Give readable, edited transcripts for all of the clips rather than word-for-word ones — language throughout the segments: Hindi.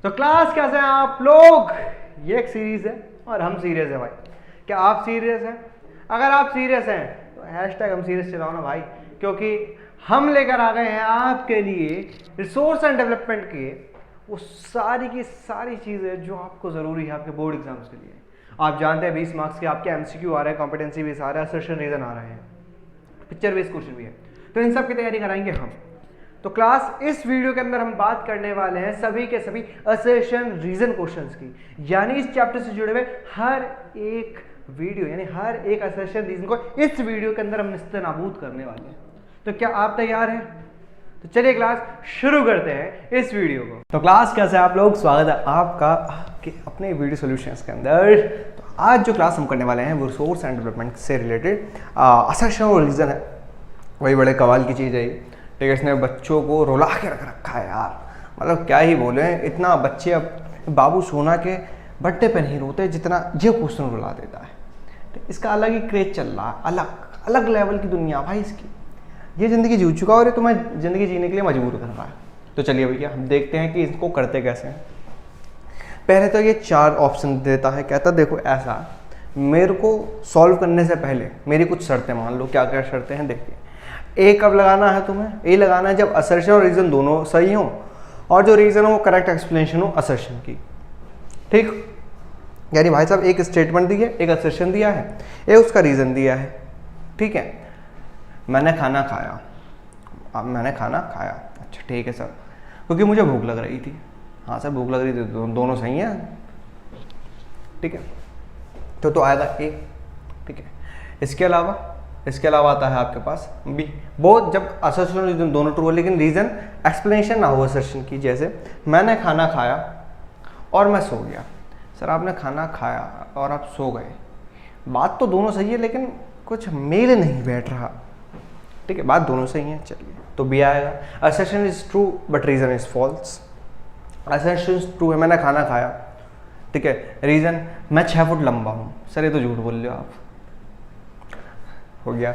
तो क्लास कैसे हैं आप लोग? ये एक सीरीज है और हम सीरियस हैं भाई। क्या आप सीरियस हैं? अगर आप सीरियस हैं तो हैशटैग हम सीरियस चलाओ ना भाई, क्योंकि हम लेकर आ गए हैं आपके लिए रिसोर्स एंड डेवलपमेंट के वो सारी की सारी चीज़ें जो आपको ज़रूरी है आपके बोर्ड एग्जाम्स के लिए। आप जानते हैं 20 मार्क्स के आपके एमसीक्यू आ रहे हैं, कॉम्पिटेंसी बेस आ रहा है, असर्शन रीजन आ रहे हैं, पिक्चर बेस्ड क्वेश्चन भी है, तो इन सब की तैयारी कराएंगे हम। तो क्लास इस वीडियो के अंदर हम बात करने वाले हैं सभी के सभी असर्शन रीजन क्वेश्चंस की, यानी इस चैप्टर से जुड़े हुए हर एक वीडियो यानी हर एक असर्शन रीजन को इस वीडियो के अंदर हम निस्तेनाबूद करने वाले हैं। तो क्या आप तैयार हैं? तो चलिए क्लास शुरू करते हैं इस वीडियो को। तो क्लास कैसे आप लोग? स्वागत है आपका आपके अपने वीडियो सॉल्यूशंस के अंदर। तो आज जो क्लास हम करने वाले हैं वो रिसोर्स एंड डेवलपमेंट से रिलेटेड असर्शन और रीजन है। वही बड़े कमाल की चीज़ है ये, ठीक है। इसने बच्चों को रुला के रख रखा है यार, मतलब क्या ही बोले। इतना बच्चे अब बाबू सोना के बर्थडे पे नहीं रोते जितना ये क्वेश्चन रुला देता है। इसका अलग ही क्रेज चल रहा है, अलग अलग लेवल की दुनिया भाई इसकी। ये ज़िंदगी जी चुका और ये तुम्हें ज़िंदगी जीने के लिए मजबूर कर रहा है। तो चलिए भैया हम देखते हैं कि इसको करते कैसे हैं। पहले तो ये 4 ऑप्शन देता है, कहता देखो ऐसा, मेरे को सॉल्व करने से पहले मेरी कुछ शर्तें मान लो। क्या क्या शर्तें हैं देखिए। ए कब लगाना है तुम्हें? ए लगाना है जब असर्शन और रीजन दोनों सही हो और जो रीजन हो वो करेक्ट एक्सप्लेनेशन हो असर्शन की, ठीक। यानी भाई साहब एक स्टेटमेंट दी है, एक असर्शन दिया है, एक उसका रीजन दिया है, ठीक है। मैंने खाना खाया, अब मैंने खाना खाया, अच्छा ठीक है सर, क्योंकि मुझे भूख लग रही थी। हाँ सर भूख लग रही थी, दोनों सही हैं, ठीक है। तो आएगा ए, ठीक है। इसके अलावा आता है आपके पास बी। वो जब असर्शन और रीजन दोनों ट्रू हो लेकिन रीजन एक्सप्लेनेशन ना हो असर्शन की। जैसे मैंने खाना खाया और मैं सो गया। सर आपने खाना खाया और आप सो गए, बात तो दोनों सही है लेकिन कुछ मेल नहीं बैठ रहा, ठीक है। बात दोनों सही है, चलिए तो बी आएगा। Assertion is true but reason is false. Assertion true है, मैंने खाना खाया, ठीक है। रीजन मैं 6 फुट लंबा हूँ। सर ये तो झूठ बोल रहे हो आप, हो गया।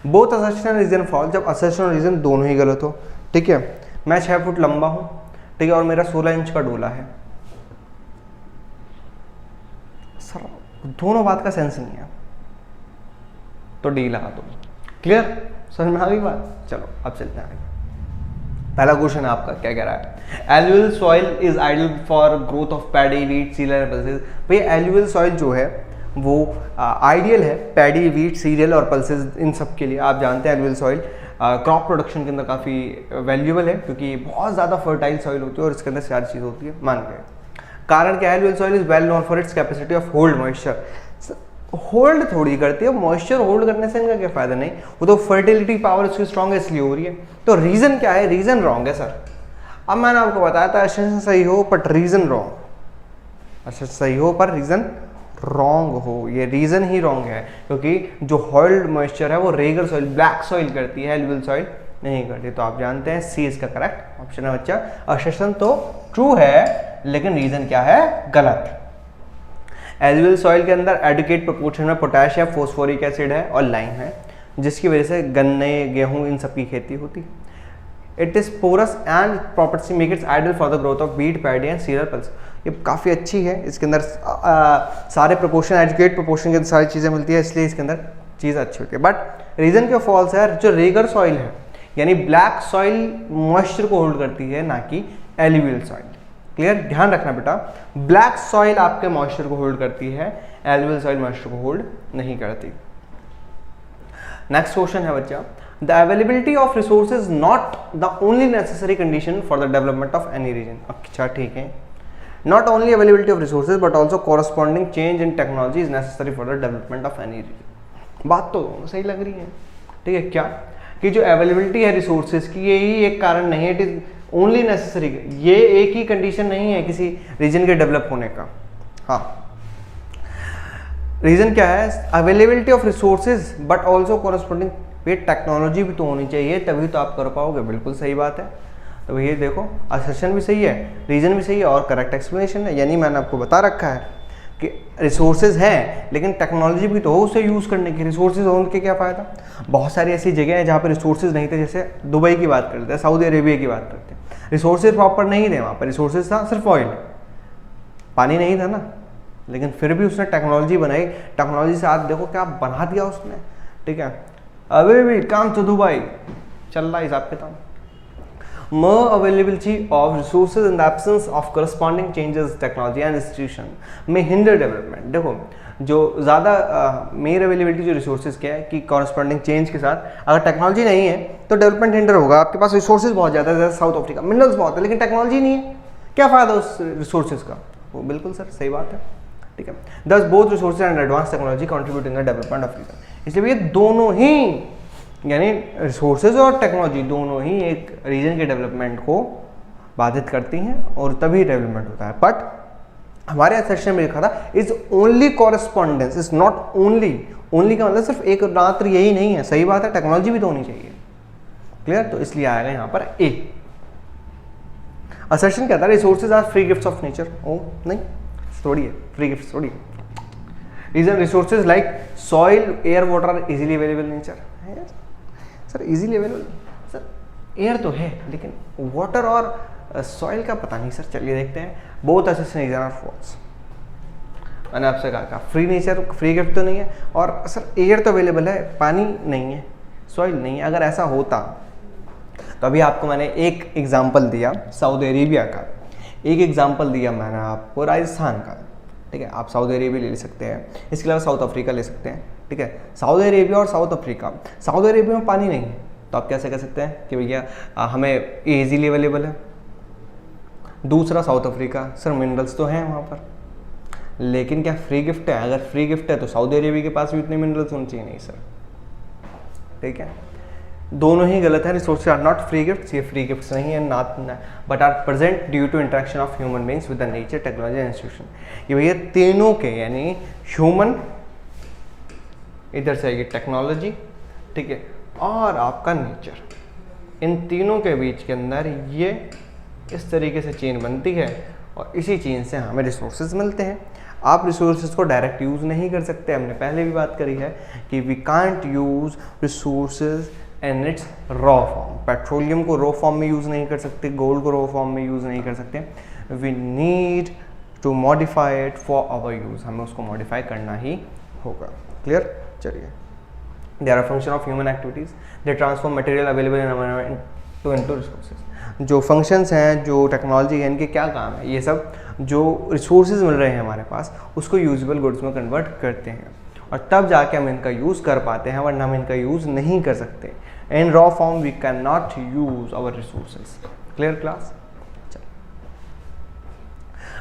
बोथ असर्शन रीजन फॉल्स जब असर्शन और रीजन दोनों ही गलत हो, ठीक है। मैं 6 फुट लंबा हूँ, ठीक है, और मेरा 16 इंच का डोला है। सर दोनों बात का सेंस नहीं है, तो डी लगा दो। क्लियर? समझ में आ गई बात? चलो अब चलते हैं आगे। पहला क्वेश्चन है आपका, क्या कह रहा है? Alluvial soil is ideal for growth of paddy, wheat, serial pulses. भैया एलुवियल सॉइल जो है वो आइडियल है पैडी, वीट, सीरियल और पल्सेस इन सब के लिए। आप जानते हैं एलुवियल सॉइल क्रॉप प्रोडक्शन के अंदर काफ़ी वैल्यूएबल है क्योंकि बहुत ज़्यादा फर्टाइल सॉइल होती है और इसके अंदर सारी चीज़ होती है, मान गए। कारण क्या है? Alluvial soil is well known for its capacity of hold moisture. Hold थोड़ी करती है, मॉइस्चर होल्ड करने से इनका क्या फायदा नहीं, वो तो फर्टिलिटी पावर उसकी स्ट्रॉन्ग है इसलिए हो रही है। तो रीजन क्या है? रीजन रॉन्ग है सर। अब मैंने आपको बताया था असर्शन सही हो बट रीजन रॉन्ग। असर्शन सही हो पर रीजन रॉन्ग हो, ये रीजन ही रॉन्ग है क्योंकि जो होल्ड मॉइस्चर है वो रेगर सॉइल, ब्लैक सॉइल करती है, एलुवियल सॉइल नहीं करती। तो आप जानते हैं सी इसका करेक्ट ऑप्शन है बच्चा। असर्शन तो ट्रू है लेकिन रीजन क्या है? गलत। एलुवियल सॉइल के अंदर एडिक्वेट प्रोपोर्शन में पोटेशियम, फॉस्फोरिक एसिड है और लाइम है, जिसकी वजह से गन्ने, गेहूं इन सब की खेती होती है। It is porous and property make its ideal for the growth of wheat, paddy and cereal pulse. ये काफ़ी अच्छी है, इसके अंदर सारे प्रोपोर्शन, एडिक्वेट प्रोपोर्शन के अंदर सारी चीज़ें मिलती है, इसलिए इसके अंदर चीज़ अच्छी होती है। बट रीजन क्यों फॉल्स है? जो रेगर सॉइल है यानी ब्लैक सॉइल मॉइस्चर को होल्ड करती है, ना कि एलुवियल सॉइल। क्लियर? ध्यान रखना बेटा, ब्लैक सॉइल आपके मॉइस्चर को होल्ड करती है, एलुवियल सॉइल मॉइस्चर को होल्ड नहीं करती। नेक्स्ट क्वेश्चन है बच्चा, the availability of resources not the only necessary condition for the development of any region. अच्छा ठीक है, not only availability of resources but also corresponding change in technology is necessary for the development of any region. बात तो सही लग रही है, ठीक है। क्या कि जो अवेलेबिलिटी है रिसोर्सेज की यही एक कारण नहीं है, इट इज ओनली नेसेसरी, ये एक ही कंडीशन नहीं है किसी रीजन के डेवलप होने का। हाँ, रीजन क्या है? Availability of resources but also corresponding, ये टेक्नोलॉजी भी तो होनी चाहिए तभी तो आप कर पाओगे। बिल्कुल सही बात है। तो भैया देखो असर्शन भी सही है, रीजन भी सही है और करेक्ट एक्सप्लेनेशन है। यानी मैंने आपको बता रखा है कि रिसोर्सेज हैं लेकिन टेक्नोलॉजी भी तो हो उसे यूज़ करने की। रिसोर्सेज होने के क्या फ़ायदा? बहुत सारी ऐसी जगह हैं जहाँ पर रिसोर्सेज नहीं थे, जैसे दुबई की बात करते हैं, सऊदी अरेबिया की बात करते हैं, रिसोर्सेज प्रॉपर नहीं थे वहाँ पर, रिसोर्सेज था सिर्फ ऑयल, पानी नहीं था ना, लेकिन फिर भी उसने टेक्नोलॉजी बनाई, टेक्नोलॉजी से आज देखो क्या बना दिया उसने, ठीक है। अभी भी काम तो दुबई चल रहा है हिसाब किताब। More availability of resources in the absence of corresponding changes technology and institution may hinder development। देखो जो ज़्यादा मेयर अवेलेबिलिटी जो रिसोर्सेज क्या है कि कॉरस्पॉन्डिंग चेंज के साथ अगर टेक्नोलॉजी नहीं है तो डेवलपमेंट हिंडर होगा। आपके पास रिसोर्सेज बहुत ज़्यादा है, जैसे साउथ अफ्रीका मिनरल्स बहुत है, लेकिन टेक्नोलॉजी नहीं है, क्या फ़ायदा उस रिसोर्सेज का? वो बिल्कुल सर सही बात है, ठीक है। Thus both resources and advance technology contribute in the development of region. इसलिए ये दोनों ही, यानी रिसोर्सेज और टेक्नोलॉजी दोनों ही एक रीजन के डेवलपमेंट को बाधित करती हैं और तभी डेवलपमेंट होता है। बट हमारे सेक्शन में लिखा था is only correspondence, is not only, only का मतलब सिर्फ एक मात्र यही नहीं है, सही बात है, टेक्नोलॉजी भी तो होनी चाहिए, क्लियर। तो इसलिए आएगा यहाँ पर ए। असर्शन क्या था? Resources are free gifts of nature. ओ नहीं, थोड़ी है फ्री गिफ्ट्स थोड़ी। Reason resources like soil air water are easily available nature. Sir easily available, sir air तो है लेकिन वाटर और सॉइल का पता नहीं सर। चलिए देखते हैं। Both assertion reason are false. मैंने आपसे कहा फ्री नेचर, फ्री गिफ्ट तो नहीं है, और सर एयर तो अवेलेबल है, पानी नहीं है, सॉइल नहीं है। अगर ऐसा होता तो अभी आपको मैंने एक एग्जाम्पल दिया सऊदी अरेबिया का, एक एग्जाम्पल दिया मैंने आपको राजस्थान का, ठीक है। आप सऊदी अरेबिया ले सकते हैं, इसके अलावा साउथ अफ्रीका ले सकते हैं, ठीक है। सऊदी अरेबिया और साउथ अफ्रीका, सऊदी अरेबिया में पानी नहीं है तो आप कैसे कह सकते हैं कि भैया हमें ईजीली अवेलेबल है। दूसरा साउथ अफ्रीका, सर मिनरल्स तो हैं वहाँ पर, लेकिन क्या फ्री गिफ्ट है? अगर फ्री गिफ्ट है तो सऊदी अरेबिया के पास भी उतने मिनरल्स होने चाहिए नहीं सर, ठीक है। दोनों ही गलत है। Resources are not free gifts, ये फ्री गिफ्ट्स नहीं है, not but are present due to interaction of human beings with the nature, technology and institution. ये भैया तीनों के, यानी ह्यूमन, इधर से आएगी टेक्नोलॉजी, ठीक है, और आपका नेचर, इन तीनों के बीच के अंदर ये इस तरीके से चेन बनती है और इसी चेन से हमें रिसोर्सेज मिलते हैं। आप रिसोर्सेज को डायरेक्ट यूज़ नहीं कर सकते, हमने पहले भी बात करी है कि we can't use resources and its raw form. Petroleum को रॉ फॉर्म में यूज़ नहीं कर सकते, गोल्ड को रॉ फॉर्म में यूज़ नहीं कर सकते। We need to modify it for our use, हमें उसको मॉडिफाई करना ही होगा, क्लियर। चलिए, there are function of human activities they transform material available in environment to into resources. जो फंक्शंस हैं, जो टेक्नोलॉजी है, इनके क्या काम है? ये सब जो रिसोर्सेज मिल रहे हैं हमारे पास, उसको यूजेबल गुड्स में कन्वर्ट करते हैं और तब जाके हम इनका यूज़ कर पाते हैं, वरना हम इनका यूज़ नहीं कर सकते। In raw form we can not use our resources, clear class.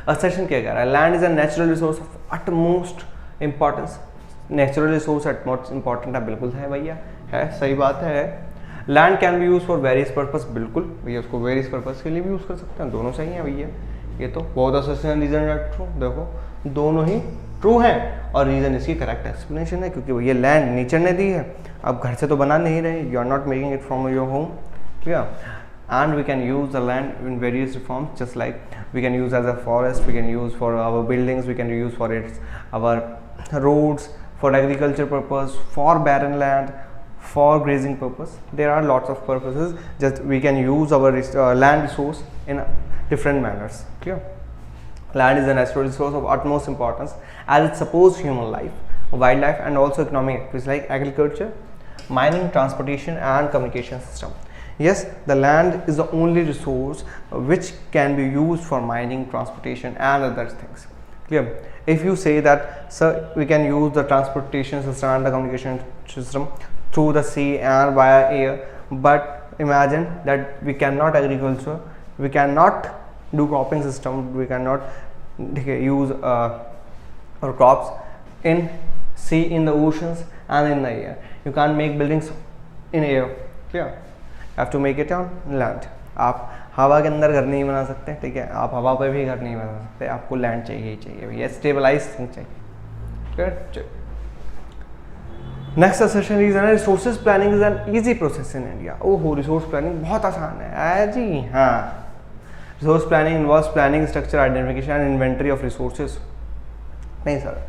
Assertion क्या कह रहा है? Land is a natural resource of utmost importance. Natural resource utmost important है, बिल्कुल है भैया, है, सही बात है। Land can be use for various purpose, बिल्कुल भैया, उसको वेरियस पर्पस के लिए भी यूज़ कर सकते हैं, दोनों सही है भैया। ये तो बहुत असर्शन रीजन है ट्रू, देखो दोनों ही ट्रू है और रीजन इसकी करेक्ट एक्सप्लेनेशन है, क्योंकि भैया लैंड नेचर ने दी है, अब घर से तो बना नहीं रहे, you are not making it from your home, clear. And we can use the land in various forms, just like we can use as a forest, we can use for our buildings, we can use for its our roads, for agriculture purpose, for barren land, for grazing purpose. There are lots of purposes. Just we can use our land resource in different manners. Clear? Land is a natural resource of utmost importance as it supports human life, wildlife, and also economic activities like agriculture, mining, transportation, and communication system. Yes, the land is the only resource which can be used for mining, transportation, and other things. Clear? If you say that, sir, we can use the transportation system and the communication system through the sea and via air, but imagine that we cannot agriculture, we cannot do cropping system, we cannot use our crops in sea, in the oceans, and in the air. You can't make buildings in air. Clear? Have to make it on land. आप हवा के अंदर घर नहीं बना सकते, ठीक है, आप हवा पर भी घर नहीं बना सकते, आपको लैंड चाहिए ही चाहिए भैया, स्टेबलाइज थिंग चाहिए। नेक्स्ट असर्शन रीजन है resources planning is an easy process in India. ओहो, रिसोर्स प्लानिंग बहुत आसान है जी, हाँ। Resource planning involves planning, structure, identification and inventory of resources. नहीं सर,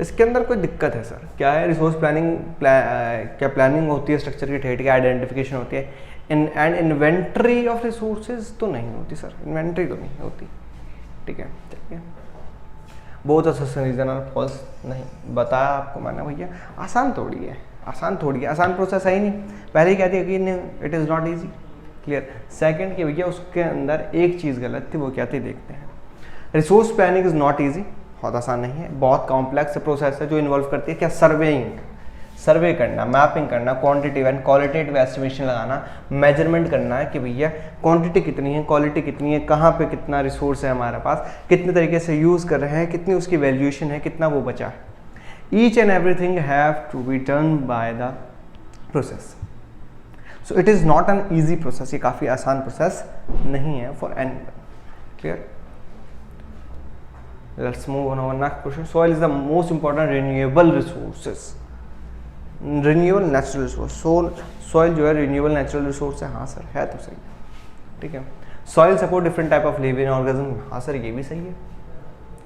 इसके अंदर कोई दिक्कत है सर। क्या है रिसोर्स प्लानिंग? क्या प्लानिंग होती है स्ट्रक्चर की, ठीक है, आइडेंटिफिकेशन होती है, एंड इन्वेंटरी ऑफ रिसोर्सेज तो नहीं होती सर, इन्वेंटरी तो नहीं होती, ठीक है। चलिए both assertion reason are false नहीं बताया आपको मैंने भैया, आसान थोड़ी है, आसान थोड़ी है, आसान प्रोसेस है ही नहीं। पहले ही कहती है कि it is not easy, clear. Second कि भैया उसके अंदर एक चीज़ गलत थी, वो क्या थी देखते हैं। Resource planning is not easy, बहुत आसान नहीं है, बहुत कॉम्प्लेक्स प्रोसेस है जो इन्वॉल्व करती है क्या, सर्वे करना, मैपिंग करना, क्वांटिटेटिव एंड क्वालिटेटिव एस्टिमेशन लगाना, मेजरमेंट करना है कि भैया क्वांटिटी कितनी है, क्वालिटी कितनी है, कहाँ पे कितना रिसोर्स है हमारे पास, कितने तरीके से यूज़ कर रहे हैं, कितनी उसकी वैल्यूएशन है, कितना वो बचा है। Each and everything have to be done by the process. So it is not an easy process, ये काफ़ी आसान प्रोसेस नहीं है for anyone, clear. Let's move on our next question. Soil is the most important renewable resources, renewable natural resource. Soil जो है रिन्यूएबल नेचुरल रिसोर्स है, हाँ सर है तो सही, ठीक है। Soil support different type of living organism, हाँ सर ये भी सही है।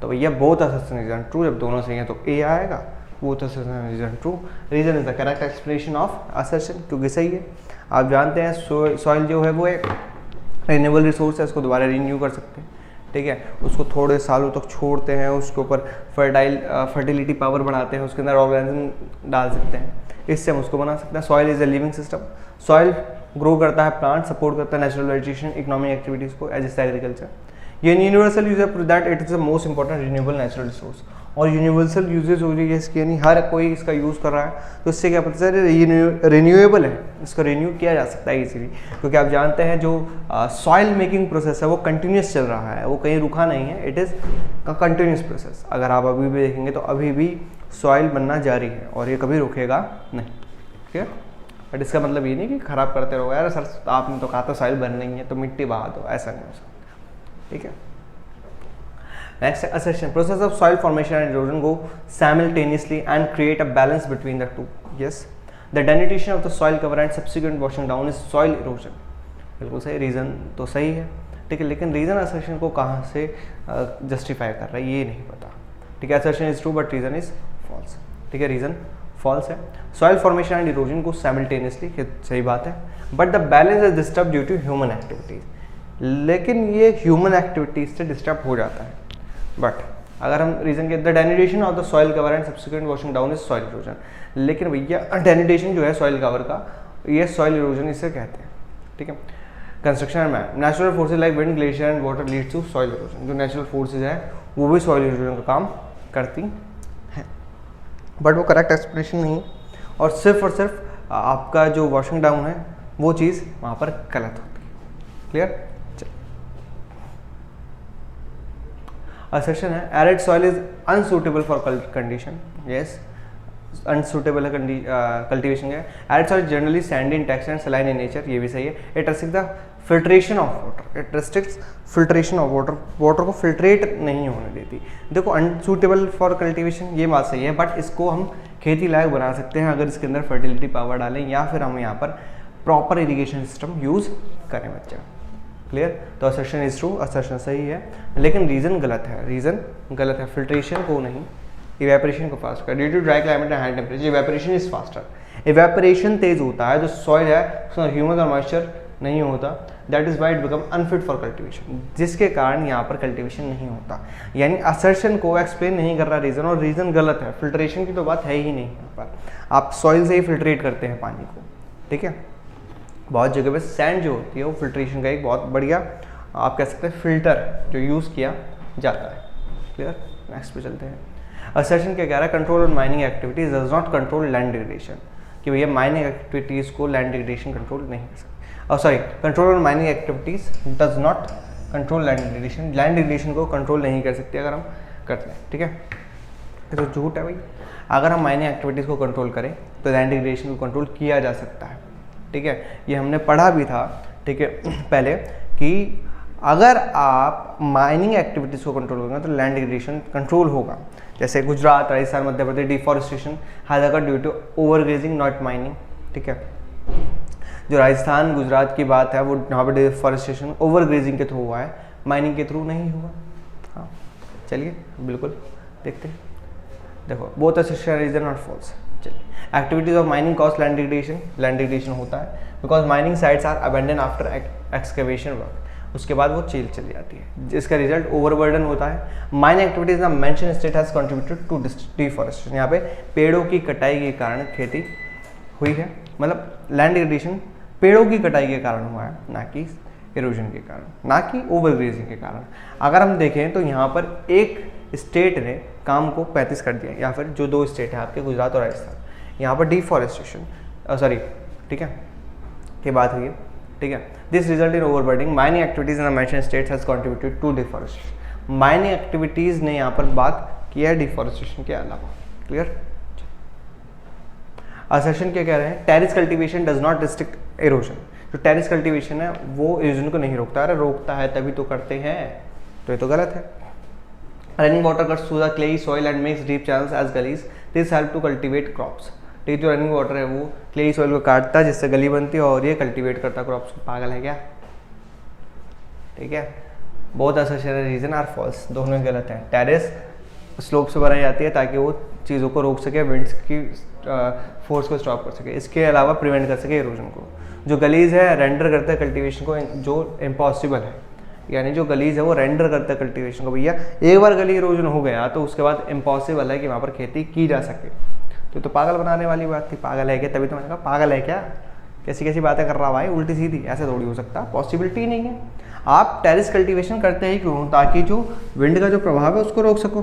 तो भैया बोथ असर्शन रीजन ट्रू, जब दोनों सही है तो ए आएगा, both assertion reason true. Reason is the correct explanation of assertion, क्योंकि सही है। आप जानते हैं सॉइल जो है वो एक रिन्यूएबल रिसोर्स है, इसको दोबारा रिन्यू कर सकते हैं, ठीक है। उसको थोड़े सालों तक छोड़ते हैं, उसके ऊपर फर्टिलिटी पावर बढ़ाते हैं, उसके अंदर ऑर्गेनिज्म डाल सकते हैं, इससे हम उसको बना सकते हैं। Soil is a living system, soil grow करता है प्लांट, सपोर्ट करता है नेचुरल वेजिटेशन, इकोनॉमिक एक्टिविटीज को एज एस एग्रीकल्चर। ये universal use that it is the most important renewable natural resource. और यूनिवर्सल यूजेज हो रही है इसकी, यानी हर कोई इसका यूज़ कर रहा है, तो इससे क्या पता चले रिन्यूएबल है, इसको रिन्यू किया जा सकता है इजीली। क्योंकि आप जानते हैं जो सॉइल मेकिंग प्रोसेस है वो कंटिन्यूस चल रहा है, वो कहीं रुका नहीं है, इट इज़ का कंटिन्यूस प्रोसेस। अगर आप अभी भी देखेंगे तो अभी भी सॉइल बनना जारी है और ये कभी रुकेगा नहीं, ठीक है। बट इसका मतलब ये नहीं कि खराब करते रहो, यार सर आपने तो कहा था सॉइल बन नहीं है तो मिट्टी बहा दो, ऐसा नहीं हो सकता, ठीक है। Next assertion, process of soil formation and erosion go simultaneously and create a balance between the two. Yes, the denudation of the soil cover and subsequent washing down is soil erosion. बिल्कुल सही, रीज़न तो सही है, ठीक है, लेकिन रीज़न असर्शन को कहाँ से जस्टिफाई कर रहा है ये नहीं पता, ठीक है। Assertion is true but reason is false, ठीक है, रीज़न फॉल्स है। सॉइल फॉर्मेशन एंड इरोजन को साइमल्टेनियसली, सही बात है, but the balance is disturb due to human activities, लेकिन ये ह्यूमन एक्टिविटीज से डिस्टर्ब हो जाता है। बट अगर हम रीजन के the denudation of the soil cover and subsequent washing down is soil erosion, लेकिन भैया डेनिडेशन जो है सॉइल कवर का, ये सॉइल इरोजन इसे कहते हैं, ठीक है। कंस्ट्रक्शन में natural forces like wind, glacier and water leads to soil erosion, जो नेचुरल फोर्सेज है वो भी सॉइल इरोजन का काम करती हैं, बट वो करेक्ट एक्सप्लेनेशन नहीं, और सिर्फ आपका जो वॉशिंग डाउन है वो चीज़ वहाँ पर गलत होती है, क्लियर। असर्शन है arid soil is unsuitable for condition, yes unsuitable है कल्टीवेशन है। Arid soil generally Sandy in texture and saline in nature, ये भी सही है। It restrict the filtration of water, it restricts filtration of water, water को फिल्ट्रेट नहीं होने देती। देखो अनसूटेबल फॉर कल्टीवेशन ये बात सही है, बट इसको हम खेती लायक बना सकते हैं अगर इसके अंदर फर्टिलिटी पावर डालें या फिर हम यहाँ पर प्रॉपर इरीगेशन सिस्टम यूज़ करें बच्चा, क्लियर। तो असर्शन इज ट्रू, असर्शन सही है, लेकिन रीज़न गलत है, रीज़न गलत है। फिल्ट्रेशन को नहीं, इवेपोरेशन को फास्ट कर, due to dry climate and high temperature evaporation is faster. Evaporation तेज होता है, जो सॉइल है उसमें ह्यूमस और मॉइस्चर नहीं होता, that is why it become unfit for cultivation, जिसके कारण यहाँ पर कल्टीवेशन नहीं होता। यानी असर्शन को एक्सप्लेन नहीं कर रहा रीज़न, और रीज़न गलत है। फिल्ट्रेशन की तो बात है ही नहीं यहाँ पर, आप सॉइल से ही फिल्ट्रेट करते हैं पानी को, ठीक है। बहुत जगह पे सैंड जो होती है वो फिल्ट्रेशन का एक बहुत बढ़िया आप कह सकते हैं फिल्टर जो यूज़ किया जाता है, क्लियर। नेक्स्ट पे चलते हैं। असर्शन क्या कह रहा है, control on mining activities does not control land degradation, कि भैया माइनिंग एक्टिविटीज़ को लैंड डिग्रेडेशन कंट्रोल नहीं कर सकती, और sorry control on mining activities does not control land degradation, land degradation को कंट्रोल नहीं कर सकती अगर हम करते हैं, ठीक है। ये तो झूठ है भाई, अगर हम माइनिंग एक्टिविटीज़ को कंट्रोल करें तो लैंड डिग्रेडेशन को कंट्रोल किया जा सकता है, ठीक है। ये हमने पढ़ा भी था, ठीक है, पहले, कि अगर आप माइनिंग एक्टिविटीज़ को कंट्रोल करेंगे तो लैंड डिग्रेडेशन कंट्रोल होगा। जैसे Gujarat, Rajasthan, Madhya Pradesh deforestation has occurred due to overgrazing not mining, ठीक है। जो राजस्थान गुजरात की बात है वो यहाँ पर डिफॉरेस्टेशन ओवरग्रेजिंग के थ्रू हुआ है, माइनिंग के थ्रू नहीं हुआ। हाँ चलिए बिल्कुल देखते हैं, देखो both assertion reason not false. चलिए activities of mining cause land degradation, land degradation होता है because mining sites are abandon after excavation work. उसके बाद वो चील चली जाती है, जिसका रिजल्ट ओवरबर्डन होता है। Mining activities in mention state has contributed to deforestation. यहाँ पे पेड़ों की कटाई के कारण खेती हुई है, मतलब लैंड डिग्रेडेशन पेड़ों की कटाई के कारण हुआ है, ना कि इरोजन के कारण, ना कि ओवरग्रेजिंग के कारण। अगर हम देखें तो यहाँ पर एक स्टेट ने काम को 35 कर दिया, या फिर जो 2 स्टेट है आपके, गुजरात और राजस्थान, यहाँ पर डिफॉरेस्टेशन ठीक है, की बात हुई है, ठीक है। This result in overburdening mining activities in mention states has contributed to deforestation. Mining activities ने यहाँ पर बात की है डिफॉरेस्टेशन के अलावा। क्लियर? असर्शन क्या कह रहे हैं? Terrace cultivation does not restrict erosion. जो टेरिस कल्टीवेशन है वो इरोजन को नहीं रोकता। अरे रोकता है तभी तो करते हैं, तो ये तो गलत है। Running water cuts through the clayey soil and makes deep channels as gullies, this help to cultivate crops. ठीक, जो रनिंग वाटर है वो क्लेई सॉइल को काटता है जिससे गली बनती है और ये कल्टीवेट करता है क्रॉप्स को। पागल है क्या? ठीक है, बहुत असर्शन रीजन आर फॉल्स, दोनों गलत हैं। टेरिस स्लोप से बनाई जाती है ताकि वो चीज़ों को रोक सके, विंड्स की फोर्स को स्टॉप कर सके, इसके अलावा प्रिवेंट कर सके इरोजन को। जो गलीज है रेंडर करता है कल्टीवेशन को, जो इम्पॉसिबल है, यानी जो गलीज है वो रेंडर करता है कल्टीवेशन को। भैया एक बार गली इरोजन हो गया तो उसके बाद इम्पॉसिबल है कि वहाँ पर खेती की जा सके। तो पागल बनाने वाली बात थी। पागल है क्या? तभी तो मैंने कहा पागल है क्या, कैसी कैसी बातें कर रहा भाई, उल्टी सीधी, ऐसे थोड़ी हो सकता, पॉसिबिलिटी नहीं है। आप टेरिस कल्टीवेशन करते ही क्यों? ताकि जो विंड का जो प्रभाव है उसको रोक सको।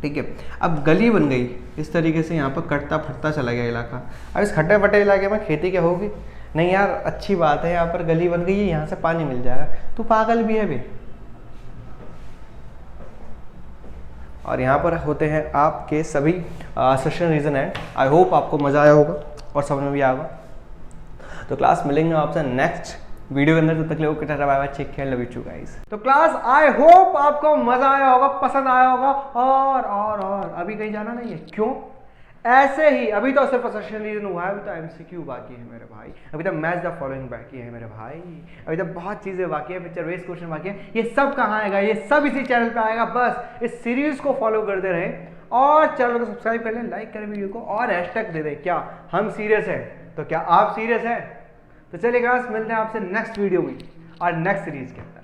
ठीक है, अब गली बन गई इस तरीके से, यहाँ पर कटता फटता चला गया इलाका। अब इस खट्टे फटे इलाके में खेती क्या होगी? नहीं यार, अच्छी बात है, यहाँ पर गली बन गई है, यहाँ से पानी मिल जाएगा। तू पागल भी है बे। और यहाँ पर होते हैं आपके सभी सेशन रीजन है। आई होप आपको मज़ा आया होगा और समझ में भी आएगा। तो क्लास मिलेंगे आपसे नेक्स्ट वीडियो के अंदर, तब तक के लिए tata bye bye, take care, love you guys. तो क्लास आई होप आपको मजा आया होगा, पसंद आया होगा। और अभी कहीं जाना नहीं है, क्यों? ऐसे ही अभी तो सिर्फ सेशन रीजन हुआ है, अभी तो एमसीक्यू बाकी है मेरे भाई, अभी तो मैच द फॉलोइंग बाकी है मेरे भाई, अभी तो बहुत चीजें बाकी है, पिक्चर बेस्ड क्वेश्चन बाकी है। ये सब कहाँ आएगा? ये सब इसी चैनल पे आएगा। बस इस सीरीज को फॉलो करते रहे और चैनल को सब्सक्राइब कर लें, लाइक करें वीडियो को और हैशटैग दे दें क्या हम सीरियस हैं। तो क्या आप सीरियस हैं? तो चलिए गाइस, मिलते हैं आपसे नेक्स्ट वीडियो में और नेक्स्ट सीरीज के अंदर।